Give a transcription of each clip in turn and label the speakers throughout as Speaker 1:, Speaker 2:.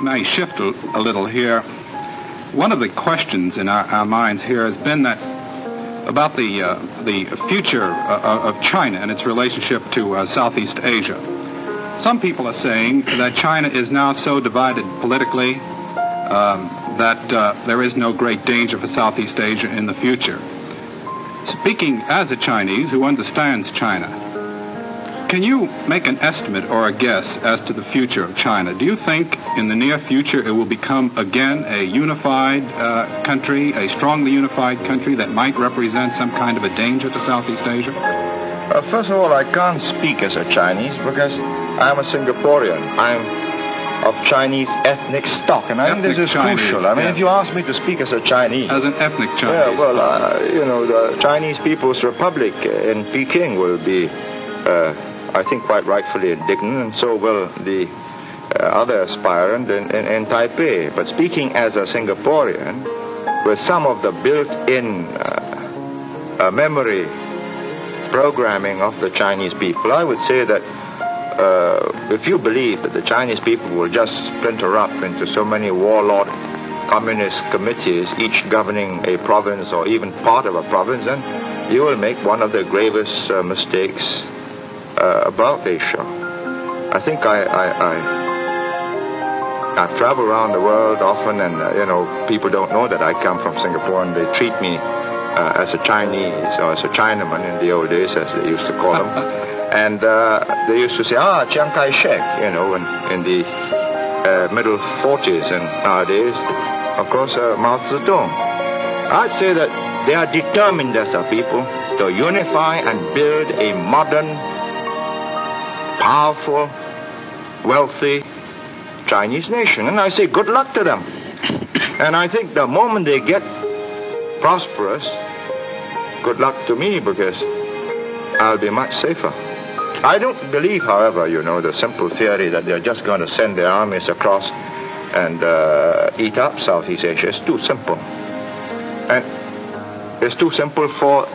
Speaker 1: may shift a little here. One of the questions in our minds here has been that about the future of China and its relationship to Southeast Asia. Some people are saying that China is now so divided politically that there is no great danger for Southeast Asia in the future. Speaking as a Chinese who understands China, can you make an estimate or a guess as to the future of China? Do you think in the near future it will become again a unified country, a strongly unified country that might represent some kind of a danger to Southeast Asia?
Speaker 2: First of all, I can't speak as a Chinese because I'm a Singaporean. I'm of Chinese ethnic stock, and I think this is crucial. I mean, if you ask me to speak as a Chinese...
Speaker 1: As an ethnic Chinese.
Speaker 2: Yeah, well, you know, the Chinese People's Republic in Peking will be, I think, quite rightfully indignant, and so will the other aspirant in Taipei. But speaking as a Singaporean, with some of the built-in memory programming of the Chinese people, I would say that if you believe that the Chinese people will just splinter up into so many warlord communist committees, each governing a province or even part of a province, then you will make one of the gravest mistakes about Asia. I think I travel around the world often, and you know, people don't know that I come from Singapore, and they treat me as a Chinese or as a Chinaman in the old days, as they used to call them. And they used to say, Chiang Kai-shek, you know, in the middle 40s, and nowadays, of course, Mao Zedong. I'd say that they are determined as a people to unify and build a modern, powerful, wealthy Chinese nation. And I say good luck to them. And I think the moment they get prosperous, good luck to me, because I'll be much safer. I don't believe, however, you know, the simple theory that they're just going to send their armies across and eat up Southeast Asia. It's too simple. And it's too simple for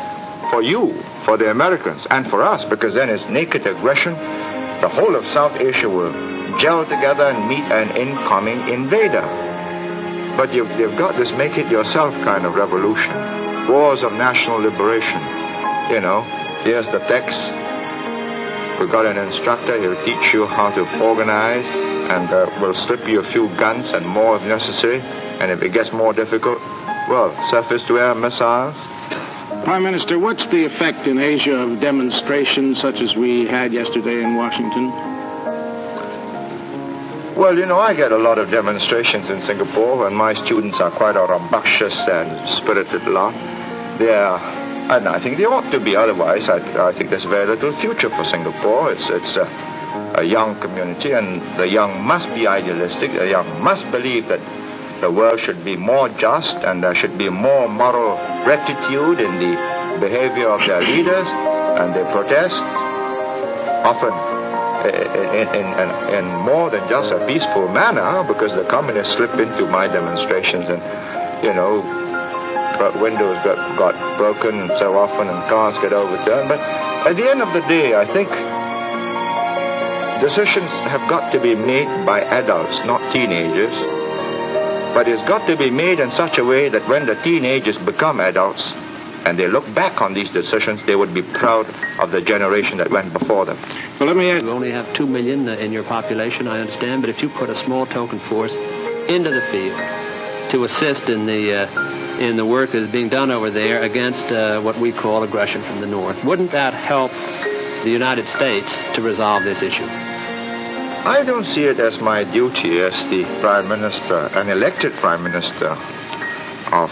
Speaker 2: you, for the Americans, and for us, because then it's naked aggression. The whole of South Asia will gel together and meet an incoming invader. But you've got this make-it-yourself kind of revolution. Wars of national liberation. You know, here's the text. We've got an instructor. He'll teach you how to organize, and we'll slip you a few guns and more if necessary. And if it gets more difficult, well, surface-to-air missiles.
Speaker 3: Prime Minister, what's the effect in Asia of demonstrations such as we had yesterday in Washington?
Speaker 2: Well, you know, I get a lot of demonstrations in Singapore, and my students are quite a rambunctious and spirited lot. They are, and I think they ought to be. Otherwise, I think there's very little future for Singapore. It's a young community, and the young must be idealistic. The young must believe that the world should be more just, and there should be more moral rectitude in the behavior of their leaders, and they protest often in more than just a peaceful manner, because the communists slip into my demonstrations, and you know, windows got broken so often, and cars get overturned. But at the end of the day, I think decisions have got to be made by adults, not teenagers. But it's got to be made in such a way that when the teenagers become adults and they look back on these decisions, they would be proud of the generation that went before them.
Speaker 3: Well, let me ask.
Speaker 4: You only have 2 million in your population, I understand, but if you put a small token force into the field to assist in the work that is being done over there against what we call aggression from the North, wouldn't that help the United States to resolve this issue?
Speaker 2: I don't see it as my duty as the Prime Minister, an elected Prime Minister of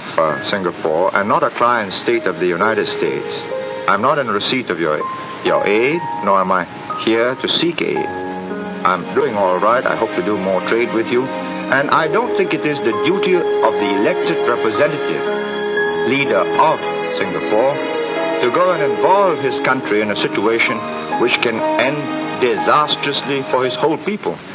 Speaker 2: Singapore, and not a client state of the United States. I'm not in receipt of your aid, nor am I here to seek aid. I'm doing all right. I hope to do more trade with you. And I don't think it is the duty of the elected representative, leader of Singapore, to go and involve his country in a situation which can end disastrously for his whole people.